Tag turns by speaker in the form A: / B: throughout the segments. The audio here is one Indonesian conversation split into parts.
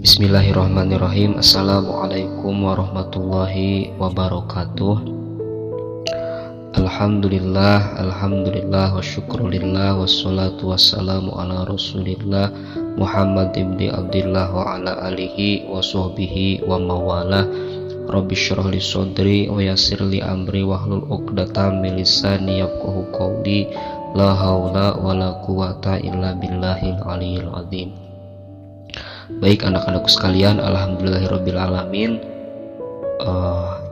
A: Bismillahirrahmanirrahim. Assalamualaikum warahmatullahi wabarakatuh. Alhamdulillah wa syukrulillah wassalatu wassalamu ala rasulillah Muhammad ibn Abdillah wa ala alihi wa sahbihi wa mawalah. Rabbi syrah li sadri wa yassir li amri wahlul 'uqdatam min lisani yafqahu qawli. La haula wala quwata illa billahil aliyil azim. Baik anak-anakku sekalian, alhamdulillahirabbil alamin,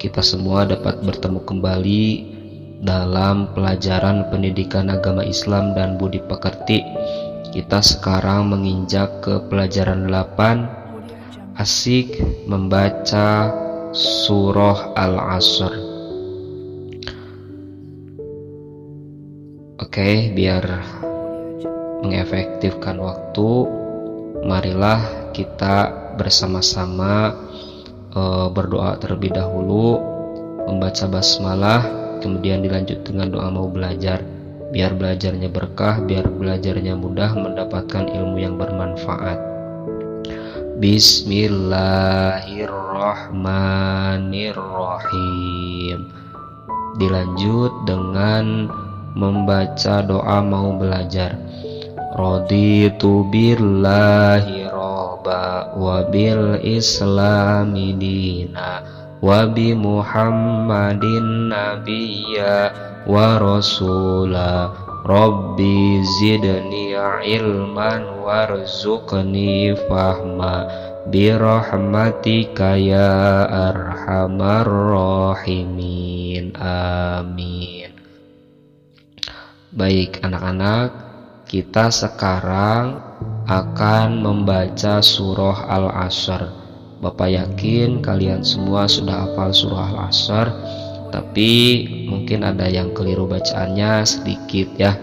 A: kita semua dapat bertemu kembali dalam pelajaran pendidikan agama Islam dan budi pekerti. Kita sekarang menginjak ke pelajaran 8, asik membaca surah Al-Asr. Oke, biar mengefektifkan waktu, marilah kita bersama-sama berdoa terlebih dahulu, membaca basmalah, kemudian dilanjut dengan doa mau belajar. Biar belajarnya berkah, biar belajarnya mudah, mendapatkan ilmu yang bermanfaat. Bismillahirrahmanirrahim. Dilanjut dengan membaca doa mau belajar. Raditu billahi robba wa bil islami dina wa bi muhammadin nabiyya wa rasula. Rabbi zidni ilman warzuqni fahma birahmatika ya arhamar rahimin. Amin. Baik anak-anak, kita sekarang akan membaca surah Al-Asr. Bapak yakin kalian semua sudah hafal surah Al-Asr, tapi mungkin ada yang keliru bacaannya sedikit ya.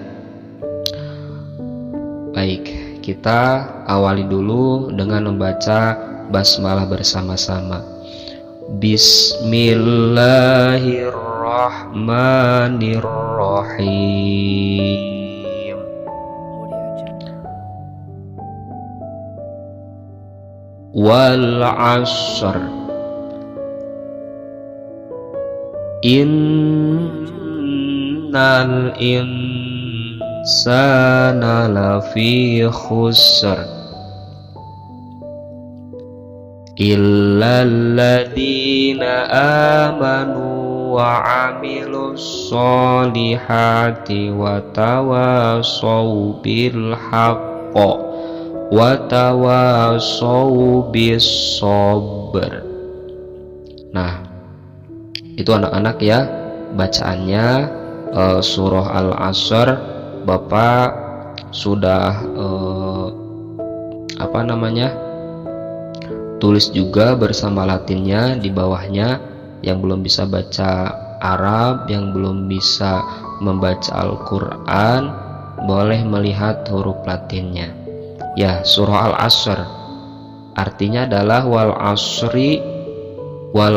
A: Baik, kita awali dulu dengan membaca basmalah bersama-sama. Bismillahirrahmanirrahim. Wal asr innal insana lafi khusr illal ladzina amanu wa amilus solihati wa tawasaw bil haqq wa tawasaw bis sabr. Nah, itu anak-anak ya bacaannya surah Al-Asr. Bapak sudah tulis juga bersama latinnya di bawahnya. Yang belum bisa baca Arab, yang belum bisa membaca Al-Quran, boleh melihat huruf latinnya. Ya, surah Al-Asr artinya adalah wal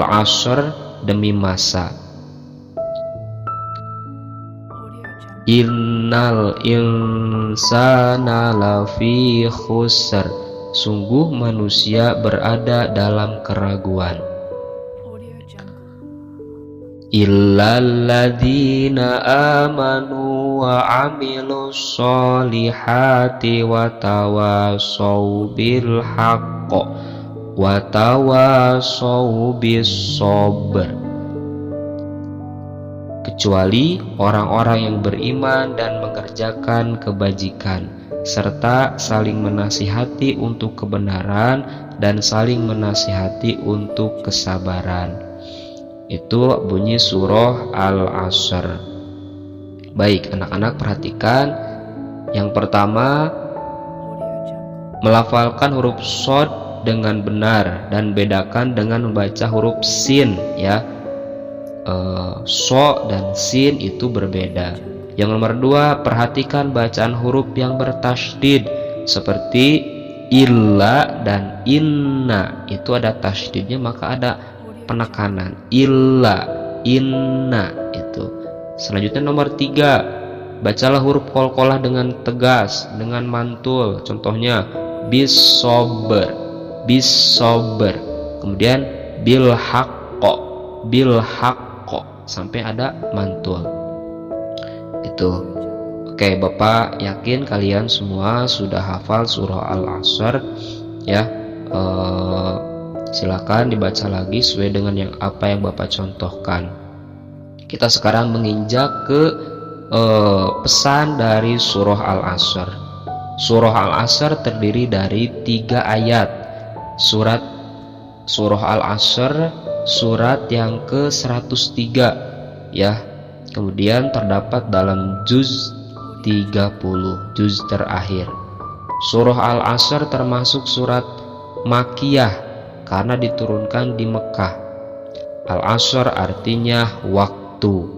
A: asr demi masa. Innal insana lafi khusr, sungguh manusia berada dalam keraguan. Illal ladzina amanu wa amilus solihati wa tawasaw bil haqq wa tawasaw bis sabr, kecuali orang-orang yang beriman dan mengerjakan kebajikan serta saling menasihati untuk kebenaran dan saling menasihati untuk kesabaran. Itu bunyi surah Al-Asr. Baik anak-anak, perhatikan. Yang pertama, melafalkan huruf shod dengan benar dan bedakan dengan membaca huruf sin ya. So dan sin itu berbeda. Yang nomor 2, perhatikan bacaan huruf yang bertasydid seperti illa dan inna. Itu ada tasydidnya, maka ada penekanan. Illa, inna itu. Selanjutnya nomor 3, bacalah huruf qalqalah dengan tegas, dengan mantul. Contohnya bis sabr, bisober, kemudian bil haqqo sampai ada mantul. Itu. Oke, Bapak yakin kalian semua sudah hafal surah Al-Asr ya. Silakan dibaca lagi sesuai dengan apa yang Bapak contohkan. Kita sekarang menginjak ke pesan dari surah Al-Asr. Surah Al-Asr terdiri dari 3 ayat. Surah Al-Asr surat yang ke-103 ya. Kemudian terdapat dalam juz 30, juz terakhir. Surah Al-Asr termasuk surat Makkiyah karena diturunkan di Mekah. Al-Asr artinya waktu.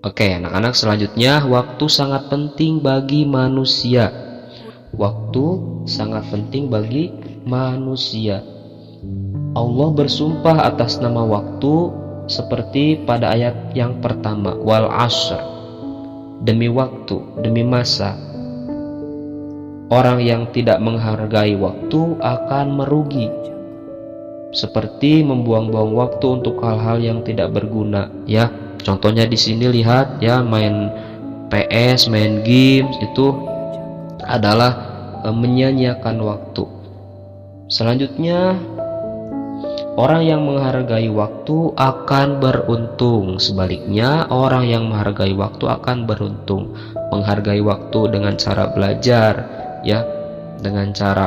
A: Oke, anak-anak, selanjutnya waktu sangat penting bagi manusia. Waktu sangat penting bagi manusia. Allah bersumpah atas nama waktu seperti pada ayat yang pertama, wal asr, demi waktu, demi masa. Orang yang tidak menghargai waktu akan merugi, seperti membuang-buang waktu untuk hal-hal yang tidak berguna ya. Contohnya di sini lihat ya, main PS, main games itu adalah menyia-nyiakan waktu. Selanjutnya, orang yang menghargai waktu akan beruntung. Sebaliknya, orang yang menghargai waktu akan beruntung. Menghargai waktu dengan cara belajar ya, dengan cara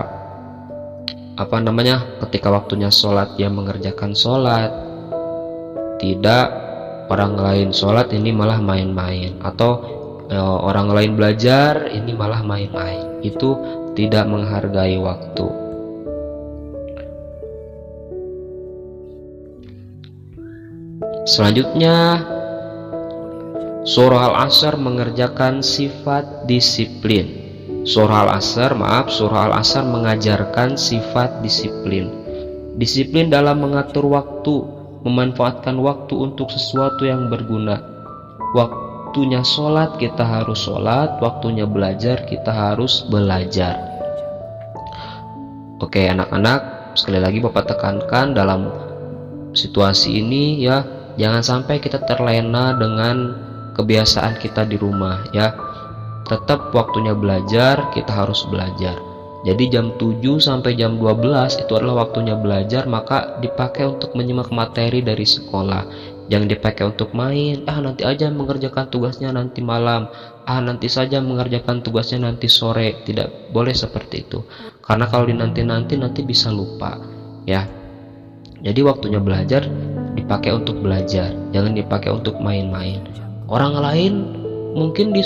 A: ketika waktunya sholat dia mengerjakan sholat, tidak orang lain sholat ini malah main-main, atau orang lain belajar ini malah main-main. Itu tidak menghargai waktu. Selanjutnya, surah Al-Asr mengerjakan sifat disiplin. Surah Al-Asr mengajarkan sifat disiplin. Disiplin dalam mengatur waktu, memanfaatkan waktu untuk sesuatu yang berguna. Waktunya sholat kita harus sholat, waktunya belajar kita harus belajar. Oke anak-anak, sekali lagi Bapak tekankan dalam situasi ini ya, jangan sampai kita terlena dengan kebiasaan kita di rumah ya. Tetap waktunya belajar, kita harus belajar. Jadi jam 7 sampai jam 12 itu adalah waktunya belajar, maka dipakai untuk menyimak materi dari sekolah. Jangan dipakai untuk main, nanti aja mengerjakan tugasnya nanti malam, nanti saja mengerjakan tugasnya nanti sore. Tidak boleh seperti itu. Karena kalau nanti bisa lupa ya. Jadi waktunya belajar dipakai untuk belajar, jangan dipakai untuk main-main. Orang lain mungkin di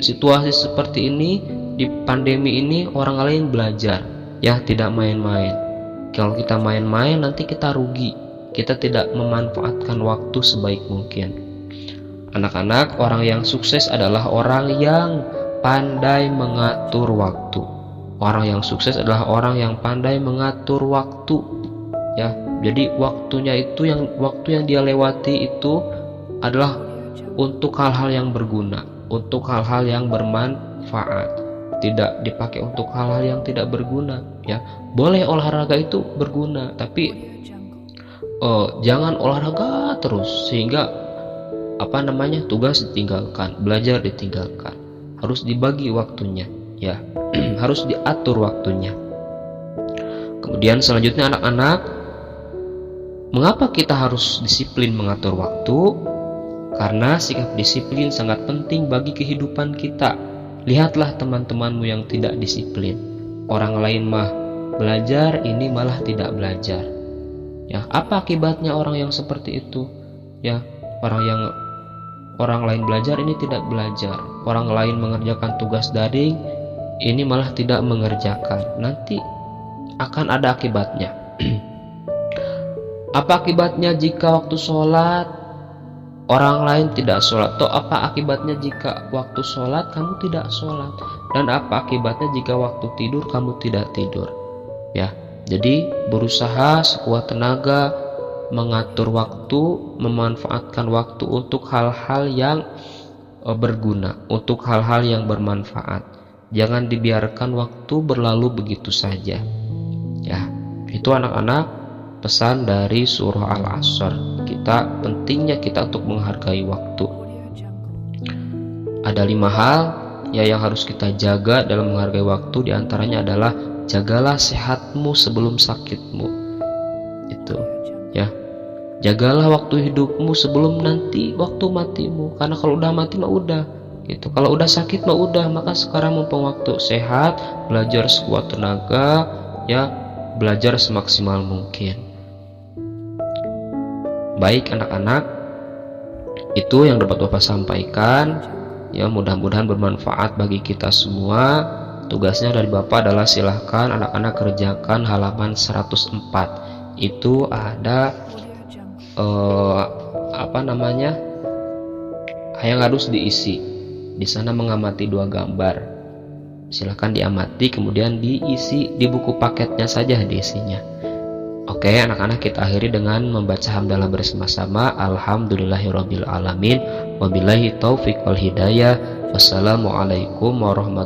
A: situasi seperti ini, di pandemi ini, orang lain belajar ya, tidak main-main. Kalau kita main-main nanti kita rugi, kita tidak memanfaatkan waktu sebaik mungkin. Anak-anak, orang yang sukses adalah orang yang pandai mengatur waktu. Orang yang sukses adalah orang yang pandai mengatur waktu ya. Jadi waktu yang dia lewati itu adalah untuk hal-hal yang berguna, untuk hal-hal yang bermanfaat, tidak dipakai untuk hal-hal yang tidak berguna ya. Boleh olahraga itu berguna, tapi jangan olahraga terus sehingga tugas ditinggalkan, belajar ditinggalkan. Harus dibagi waktunya ya. Harus diatur waktunya. Kemudian selanjutnya anak-anak, mengapa kita harus disiplin mengatur waktu? Karena sikap disiplin sangat penting bagi kehidupan kita. Lihatlah teman-temanmu yang tidak disiplin. Orang lain mah belajar, ini malah tidak belajar. Ya, apa akibatnya orang yang seperti itu? Ya, orang lain belajar, ini tidak belajar. Orang lain mengerjakan tugas daring, ini malah tidak mengerjakan. Nanti akan ada akibatnya. Apa akibatnya jika waktu sholat orang lain tidak sholat? Atau apa akibatnya jika waktu sholat kamu tidak sholat? Dan apa akibatnya jika waktu tidur kamu tidak tidur? Ya, jadi berusaha sekuat tenaga mengatur waktu, memanfaatkan waktu untuk hal-hal yang berguna, untuk hal-hal yang bermanfaat. Jangan dibiarkan waktu berlalu begitu saja. Ya, itu anak-anak pesan dari surah Al-Asr. Pentingnya kita untuk menghargai waktu. Ada 5 hal ya yang harus kita jaga dalam menghargai waktu. Di antaranya adalah jagalah sehatmu sebelum sakitmu. Itu ya. Jagalah waktu hidupmu sebelum nanti waktu matimu. Karena kalau udah mati mah udah gitu. Kalau udah sakit mah udah. Maka sekarang mumpung waktu sehat, belajar sekuat tenaga ya, belajar semaksimal mungkin. Baik anak-anak, itu yang dapat Bapak sampaikan. Ya, mudah-mudahan bermanfaat bagi kita semua. Tugasnya dari Bapak adalah silahkan anak-anak kerjakan halaman 104. Itu ada yang harus diisi. Di sana mengamati 2 gambar. Silahkan diamati, kemudian diisi di buku paketnya saja diisinya. Oke anak-anak, kita akhiri dengan membaca hamdalah bersama-sama. Alhamdulillahirabbil alamin, wabillahi taufik wal hidayah. Wassalamualaikum warahmatullahi